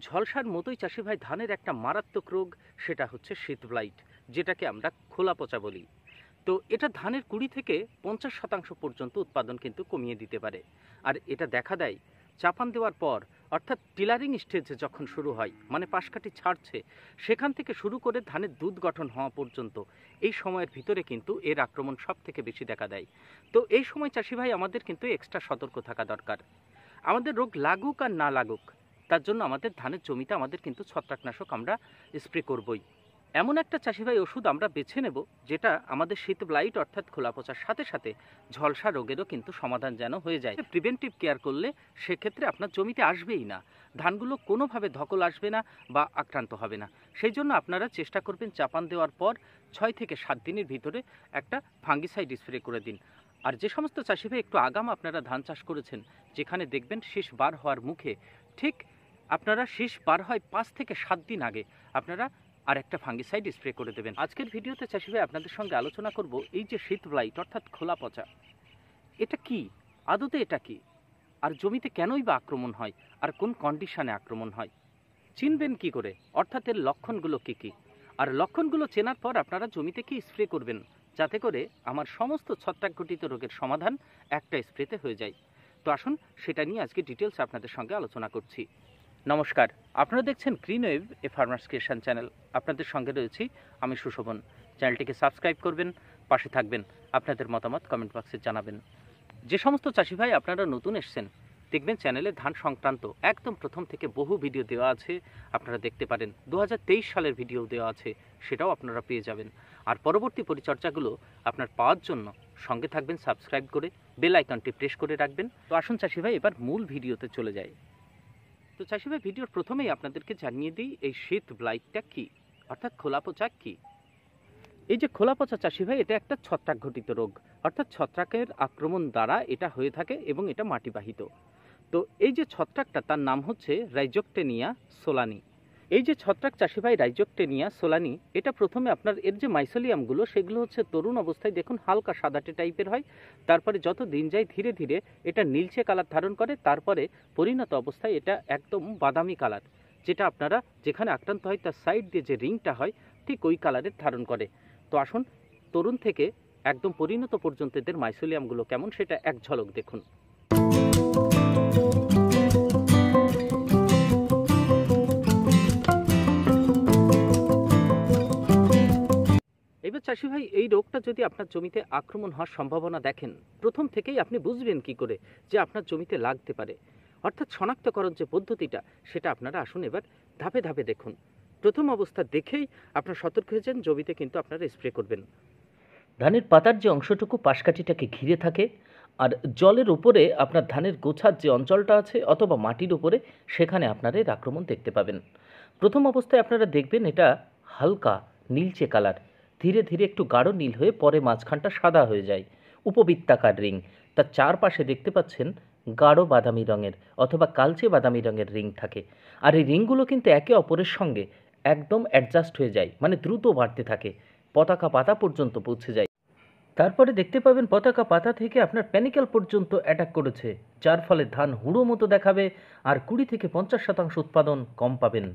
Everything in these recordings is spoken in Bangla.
ঝলসার মতোই চাষি ভাই ধানের একটা মারাত্মক রোগ, সেটা হচ্ছে শীত ব্লাইট, যেটাকে আমরা খোলা পচা বলি। তো এটা ধানের 20 থেকে 50% পর্যন্ত উৎপাদন কিন্তু কমিয়ে দিতে পারে। আর এটা দেখা দেয় চাপান দেওয়ার পর, অর্থাৎ টিলারিং স্টেজ যখন শুরু হয়, মানে পাশকাঠি ছাড়ছে, সেখান থেকে শুরু করে ধানের দুধ গঠন হওয়া পর্যন্ত এই সময়ের ভিতরে কিন্তু এর আক্রমণ সব থেকে বেশি দেখা দেয়। তো এই সময় চাষি ভাই আমাদের কিন্তু এক্সট্রা সতর্ক থাকা দরকার। আমাদের রোগ লাগুক আর না লাগুক, তার জন্য আমাদের ধানের জমিতে আমাদের কিন্তু ছত্রাকনাশক আমরা স্প্রে করবই। এমন একটা চাষি ভাই ওষুধ আমরা বেছে নেব যেটা আমাদের শীত ব্লাইট অর্থাৎ খোলা পচার সাথে সাথে ঝলসা রোগেরও কিন্তু সমাধান যেন হয়ে যায়। প্রিভেন্টিভ কেয়ার করলে সেক্ষেত্রে আপনার জমিতে আসবেই না, ধানগুলো কোনোভাবে ধকল আসবে না বা আক্রান্ত হবে না। সেই জন্য আপনারা চেষ্টা করবেন চাপান দেওয়ার পর 6 থেকে 7 দিনের ভিতরে একটা ফাঙ্গিসাইড স্প্রে করে দিন। আর যে সমস্ত চাষি ভাই একটু আগাম আপনারা ধান চাষ করেছেন, যেখানে দেখবেন শীষ বার হওয়ার মুখে, ঠিক আপনারা শীষ বার হয় 5 থেকে 7 দিন আগে আপনারা আর একটা ফাঙ্গিসাইড স্প্রে করে দেবেন। আজকের ভিডিওতে চাষি ভাই আপনাদের সঙ্গে আলোচনা করব এই যে শীত ব্লাইট অর্থাৎ খোলা পচা, এটা কি, আদতে এটা কি, আর জমিতে কেনই বা আক্রমণ হয়, আর কোন কন্ডিশনে আক্রমণ হয়, চিনবেন কি করে, অর্থাৎ এর লক্ষণগুলো কি কি, আর লক্ষণগুলো চেনার পর আপনারা জমিতে কি স্প্রে করবেন, যাতে করে আমার সমস্ত ছত্রাকঘটিত রোগের সমাধান একটা স্প্রেতে হয়ে যায়। তো আসুন সেটা নিয়ে আজকে ডিটেলস আপনাদের সঙ্গে আলোচনা করছি। নমস্কার, আপনারা দেখছেন গ্রিন ওয়েভ এ ফার্মার্স ক্রিয়েশন চ্যানেল। আপনাদের সঙ্গে রয়েছি আমি সুশোভন। চ্যানেলটিকে সাবস্ক্রাইব করবেন, পাশে থাকবেন, আপনাদের মতামত কমেন্ট বক্সে জানাবেন। যে সমস্ত চাষি ভাই আপনারা নতুন এসছেন, দেখবেন চ্যানেলে ধান সংক্রান্ত একদম প্রথম থেকে বহু ভিডিও দেওয়া আছে, আপনারা দেখতে পারেন। 2023 সালের ভিডিও দেওয়া আছে, সেটাও আপনারা পেয়ে যাবেন। আর পরবর্তী পরিচর্যাগুলো আপনার পাওয়ার জন্য সঙ্গে থাকবেন সাবস্ক্রাইব করে, বেল আইকনটি প্রেস করে রাখবেন। তো আসুন চাষি ভাই এবার মূল ভিডিওতে চলে যায়। তো চাষি ভাই ভিডিওর প্রথমেই আপনাদেরকে জানিয়ে দিই এই শীত ব্লাইটটা কি, অর্থাৎ খোলা পচা কি। এই যে খোলা পচা চাষি ভাই, এটা একটা ছত্রাক ঘটিত রোগ, অর্থাৎ ছত্রাকের আক্রমণ দ্বারা এটা হয়ে থাকে এবং এটা মাটিবাহিত। তো এই যে ছত্রাকটা, তার নাম হচ্ছে রাইজোকটেনিয়া সোলানি। এই যে ছত্রাক চাষি ভাই রাইজোকটেনিয়া সোলানি, এটা প্রথমে আপনার এর যে মাইসোলিয়ামগুলো, সেগুলো হচ্ছে তরুণ অবস্থায় দেখুন হালকা সাদাটে টাইপের হয়। তারপরে যত দিন যায় ধীরে ধীরে এটা নীলচে কালার ধারণ করে, তারপরে পরিণত অবস্থায় এটা একদম বাদামি কালার, যেটা আপনারা যেখানে আক্রান্ত হয় তার সাইড দিয়ে যে রিংটা হয় ঠিক ওই কালারের ধারণ করে। তো আসুন তরুণ থেকে একদম পরিণত পর্যন্ত এদের মাইসোলিয়ামগুলো কেমন সেটা এক ঝলক দেখুন। এবার চাষি ভাই এই রোগটা যদি আপনার জমিতে আক্রমণ হওয়ার সম্ভাবনা দেখেন, প্রথম থেকেই আপনি বুঝবেন কি করে যে আপনার জমিতে লাগতে পারে, অর্থাৎ শনাক্তকরণ যে পদ্ধতিটা, সেটা আপনারা আসুন এবার ধাপে ধাপে দেখুন। প্রথম অবস্থা দেখেই আপনার সতর্ক হয়ে যান, জমিতে কিন্তু আপনারা স্প্রে করবেন। ধানের পাতার যে অংশটুকু পাশকাঠিটাকে ঘিরে থাকে, আর জলের উপরে আপনার ধানের গোছার যে অঞ্চলটা আছে অথবা মাটির উপরে, সেখানে আপনারা এর আক্রমণ দেখতে পাবেন। প্রথম অবস্থায় আপনারা দেখবেন এটা হালকা নীলচে কালার, ধীরে ধীরে একটু গাঢ় নীল হয়ে পরে মাঝখানটা সাদা হয়ে যায়, উপবৃত্তাকার রিং। তার চারপাশে দেখতে পাচ্ছেন গাঢ় বাদামি রঙের অথবা কালচে বাদামি রঙের রিং থাকে। আর এই রিংগুলো কিন্তু একে অপরের সঙ্গে একদম অ্যাডজাস্ট হয়ে যায়, মানে দ্রুত বাড়তে থাকে, পতাকা পাতা পর্যন্ত পৌঁছে যায়। তারপরে দেখতে পাবেন পতাকা পাতা থেকে আপনার প্যানিকেল পর্যন্ত অ্যাটাক করেছে, যার ফলে ধান হুড়ো মতো দেখাবে আর 20 থেকে 50% উৎপাদন কম পাবেন।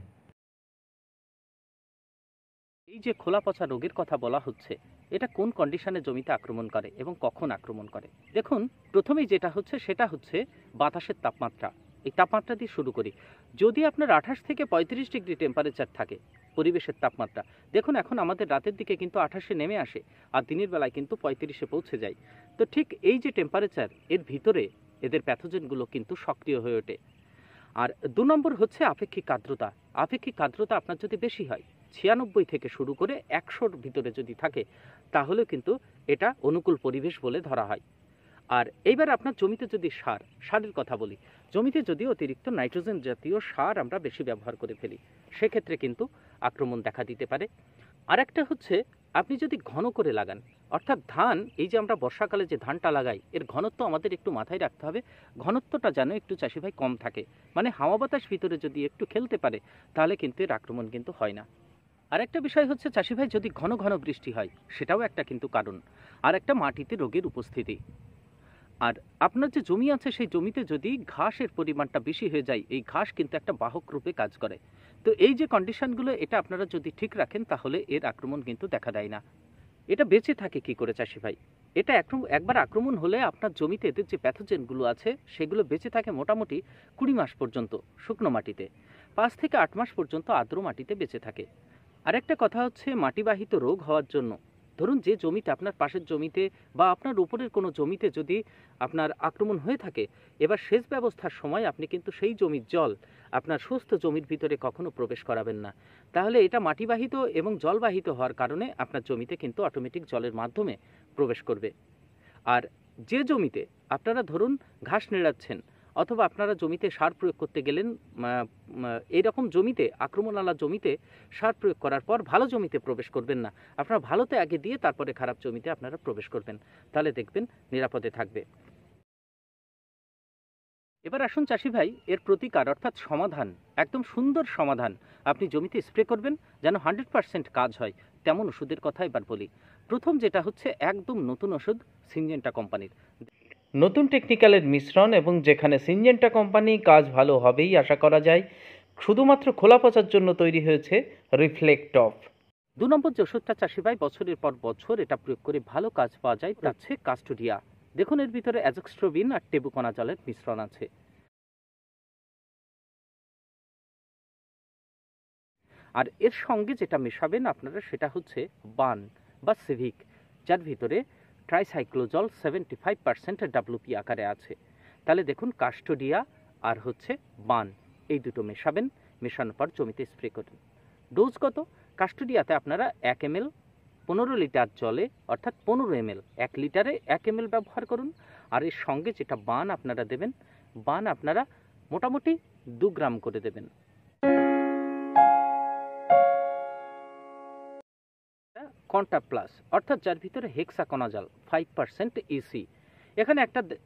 এই যে খোলা পচা রোগের কথা বলা হচ্ছে, এটা কোন কন্ডিশনে জমিতে আক্রমণ করে এবং কখন আক্রমণ করে। দেখুন প্রথমেই যেটা হচ্ছে সেটা হচ্ছে বাতাসের তাপমাত্রা। এই তাপমাত্রা দিয়ে শুরু করি। যদি আপনার 28 থেকে 35 ডিগ্রি টেম্পারেচার থাকে পরিবেশের তাপমাত্রা, দেখুন এখন আমাদের রাতের দিকে কিন্তু 28-এ নেমে আসে, আর দিনের বেলায় কিন্তু 35-এ পৌঁছে যায়। তো ঠিক এই যে টেম্পারেচার, এর ভিতরে এদের প্যাথোজেনগুলো কিন্তু সক্রিয় হয়ে ওঠে। আর 2 নম্বর হচ্ছে আপেক্ষিক আর্দ্রতা। আপেক্ষিক আর্দ্রতা আপনার যদি বেশি হয়, 96 থেকে শুরু করে 100-র ভিতরে যদি থাকে, তাহলে কিন্তু এটা অনুকূল পরিবেশ বলে ধরা হয়। আর এইবার আপনার জমিতে যদি সারের কথা বলি, জমিতে যদি অতিরিক্ত নাইট্রোজেন জাতীয় সার আমরা বেশি ব্যবহার করে ফেলি, সেক্ষেত্রে কিন্তু আক্রমণ দেখা দিতে পারে। আর একটা হচ্ছে আপনি যদি ঘন করে লাগান, অর্থাৎ ধান, এই যে আমরা বর্ষাকালে যে ধানটা লাগাই, এর ঘনত্ব আমাদের একটু মাথায় রাখতে হবে, ঘনত্বটা যেন একটু চাষি ভাই কম থাকে, মানে হাওয়া বাতাস ভিতরে যদি একটু খেলতে পারে, তাহলে কিন্তু এর আক্রমণ কিন্তু হয় না। আর একটা বিষয় হচ্ছে চাষি ভাই, যদি ঘন ঘন বৃষ্টি হয়, সেটাও একটা কিন্তু কারণ। আর একটা মাটিতে রোগের উপস্থিতি। আর আপনার যে জমি আছে সেই জমিতে যদি ঘাসের পরিমাণটা বেশি হয়ে যায়, এই ঘাস কিন্তু একটা বাহক রূপে কাজ করে। তো এই যে কন্ডিশনগুলো, এটা আপনারা যদি ঠিক রাখেন তাহলে এর আক্রমণ কিন্তু দেখা দেয় না। এটা বেঁচে থাকে কি করে চাষি ভাই? এটা একবার আক্রমণ হলে আপনার জমিতে এদের যে প্যাথোজেনগুলো আছে সেগুলো বেঁচে থাকে মোটামুটি 20 মাস পর্যন্ত শুকনো মাটিতে, 5 থেকে 8 মাস পর্যন্ত আর্দ্র মাটিতে বেঁচে থাকে। আরেকটা কথা হচ্ছে, মাটিবাহিত রোগ হওয়ার জন্য, ধরুন যে জমিতে আপনার পাশের জমিতে বা আপনার উপরের কোনো জমিতে যদি আপনার আক্রমণ হয়ে থাকে, এবার সেচ ব্যবস্থার সময় আপনি কিন্তু সেই জমির জল আপনার সুস্থ জমির ভিতরে কখনো প্রবেশ করাবেন না। তাহলে এটা মাটিবাহিত এবং জলবাহিত হওয়ার কারণে আপনার জমিতে কিন্তু অটোমেটিক জলের মাধ্যমে প্রবেশ করবে। আর যে জমিতে আপনারা ধরুন ঘাস নেড়াচ্ছেন অথবা আপনারা জমিতে সার প্রয়োগ করতে গেলেন, এইরকম জমিতে, আক্রমণওয়ালা জমিতে সার প্রয়োগ করার পর ভালো জমিতে প্রবেশ করবেন না। আপনারা ভালোতে আগে দিয়ে তারপরে খারাপ জমিতে আপনারা প্রবেশ করবেন, তাহলে দেখবেন নিরাপদে থাকবে। এবার আসুন চাষি ভাই, এর প্রতিকার অর্থাৎ সমাধান, একদম সুন্দর সমাধান আপনি জমিতে স্প্রে করবেন যেন 100% কাজ হয়, তেমন ওষুধের কথা এবার বলি। প্রথম যেটা হচ্ছে একদম নতুন ওষুধ, সিনজেন্টা কোম্পানির নতুন টেকনিক্যালের মিশ্রণ, এবং যেখানে সিনজেন্টা কোম্পানি কাজ ভালো হবেই আশা করা যায়। শুধুমাত্র খোলা পচার জন্য তৈরি হয়েছে রিফ্লেক্ট অফ। 2 নম্বর যে ওষুধটা চাষি ভাই বছরের পর বছর এটা প্রয়োগ করে ভালো কাজ পাওয়া যায়, তা হচ্ছে কাস্টোডিয়া। দেখুন এর ভিতরে অ্যাজোক্সট্রোবিন আর টেবুকোনাজলের মিশ্রণ আছে। আর এর সঙ্গে যেটা মেশাবেন আপনারা সেটা হচ্ছে বান বা সিভিক, যার ভিতরে ট্রাইসাইক্লোজল 75% WP আকারে আছে। তাহলে দেখুন কাস্টোডিয়া আর হচ্ছে বান, এই দুটো মেশাবেন, মেশানোর পর জমিতে স্প্রে করুন। ডোজ কত? কাস্টোডিয়াতে আপনারা 1 ml 15 লিটার জলে, অর্থাৎ 15 ml, 1 লিটারে 1 ml ব্যবহার করুন। আর এর সঙ্গে যেটা বান আপনারা দেবেন, বান আপনারা মোটামুটি 2 গ্রাম করে দেবেন। কন্টা প্লাস, অর্থাৎ যার ভিতরে হেক্সাকোনাজল 5% ইসি। এখানে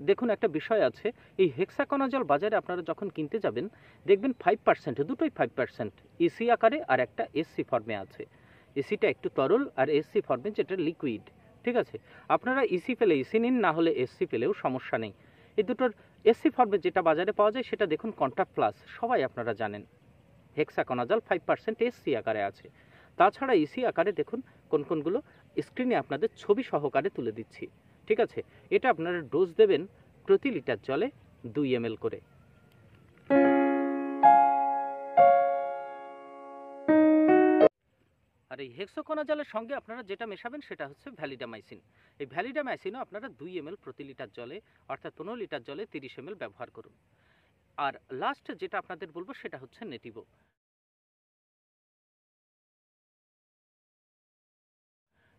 দেখুন একটা বিষয় আছে, এই হেক্সাকোনাজল বাজারে আপনারা যখন কিনতে যাবেন দেখবেন 5%, দুটোই 5% ইসি আকারে, আর একটা এসসি ফর্মে আছে। এসিটা একটু তরল আর এসসি ফর্মে যেটা লিকুইড। ঠিক আছে, আপনারা ইসি পেলে ইসি নিন, না হলে এসসি পেলেও সমস্যা নেই। এই দুটোর এসসি ফর্মে যেটা বাজারে পাওয়া যায় সেটা দেখুন কন্টা প্লাস, সবাই আপনারা জানেন। হেক্সাকোনাজল 5% এসসি আকারে আছে। তাছাড়া ইসি আকারে দেখুন কোনগুলো স্ক্রিনে আপনাদের ছবি সহকারে তুলে দিচ্ছি। ঠিক আছে, এটা আপনারা ডোজ দেবেন প্রতি লিটার জলে 2 ml করে। আর এই হেক্সাকোনাজলের সঙ্গে আপনারা যেটা মেশাবেন সেটা হচ্ছে ভ্যালিডামাইসিন। এই ভ্যালিডামাইসিনও আপনারা 2 ml প্রতি লিটার জলে, অর্থাৎ 15 লিটার জলে 30 ml ব্যবহার করুন। আর লাস্ট যেটা আপনাদের বলবো সেটা হচ্ছে নেটিভো।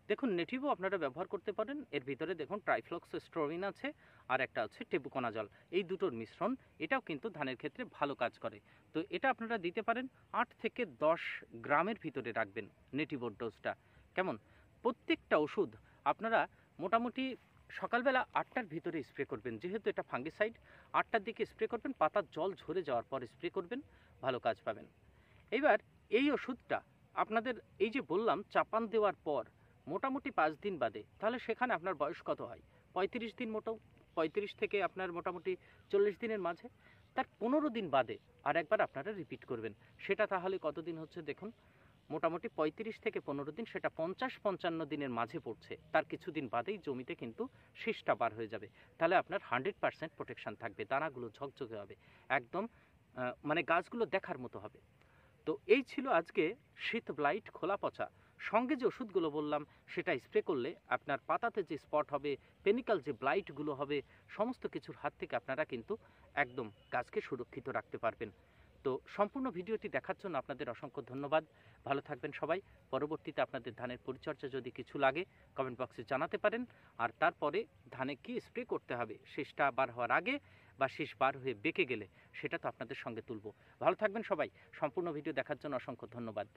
দেখুন নেটিভো আপনারা ব্যবহার করতে পারেন, এর ভিতরে দেখুন ট্রাইফ্লক্সস্ট্রোবিন আছে আর একটা হচ্ছে টেবুকোনাজল, এই দুটোর মিশ্রণ, এটাও কিন্তু ধানের ক্ষেত্রে ভালো কাজ করে। তো এটা আপনারা দিতে পারেন 8 থেকে 10 গ্রামের ভিতরে রাখবেন নেটিভোর ডোজটা। কেমন? প্রত্যেকটা ওষুধ আপনারা মোটামুটি সকালবেলা 8টার ভিতরে স্প্রে করবেন, যেহেতু এটা ফাঙ্গিসাইড। 8টার দিকে স্প্রে করবেন, পাতার জল ঝরে যাওয়ার পর স্প্রে করবেন, ভালো কাজ পাবেন। এইবার এই ওষুধটা আপনাদের এই যে বললাম চাপান দেওয়ার পর মোটামুটি 5 দিন বাদে, তাহলে সেখানে আপনার বয়স কত হয়? 35 দিন, 35 থেকে আপনার মোটামুটি 40 দিনের মাঝে, তার 15 দিন বাদে আর একবার আপনারা রিপিট করবেন। সেটা তাহলে কতদিন হচ্ছে দেখুন, মোটামুটি 35 থেকে 15 দিন, সেটা 50-55 দিনের মাঝে পড়ছে। তার কিছুদিন বাদেই জমিতে কিন্তু শীষটা বার হয়ে যাবে। তাহলে আপনার 100% প্রোটেকশন থাকবে, দানাগুলো ঝকঝকে হবে, একদম মানে গাছগুলো দেখার মতো হবে। তো এই ছিল আজকে শীত ব্লাইট খোলা পচা। সঙ্গে যে ওষুধগুলো বললাম সেটা স্প্রে করলে আপনার পাতাতে যে স্পট হবে, পেনিক্যাল যে ব্লাইটগুলো হবে, সমস্ত কিছুর হাত থেকে আপনারা কিন্তু একদম গাছকে সুরক্ষিত রাখতে পারবেন। তো সম্পূর্ণ ভিডিওটি দেখার জন্য আপনাদের অসংখ্য ধন্যবাদ। ভালো থাকবেন সবাই। পরবর্তীতে আপনাদের ধানের পরিচর্যা যদি কিছু লাগে কমেন্ট বক্সে জানাতে পারেন। আর তারপরে ধানে কি স্প্রে করতে হবে, শীষটা বার হওয়ার আগে বা শীষ বার হয়ে বেঁকে গেলে, সেটা তো আপনাদের সঙ্গে তুলব। ভালো থাকবেন সবাই। সম্পূর্ণ ভিডিও দেখার জন্য অসংখ্য ধন্যবাদ।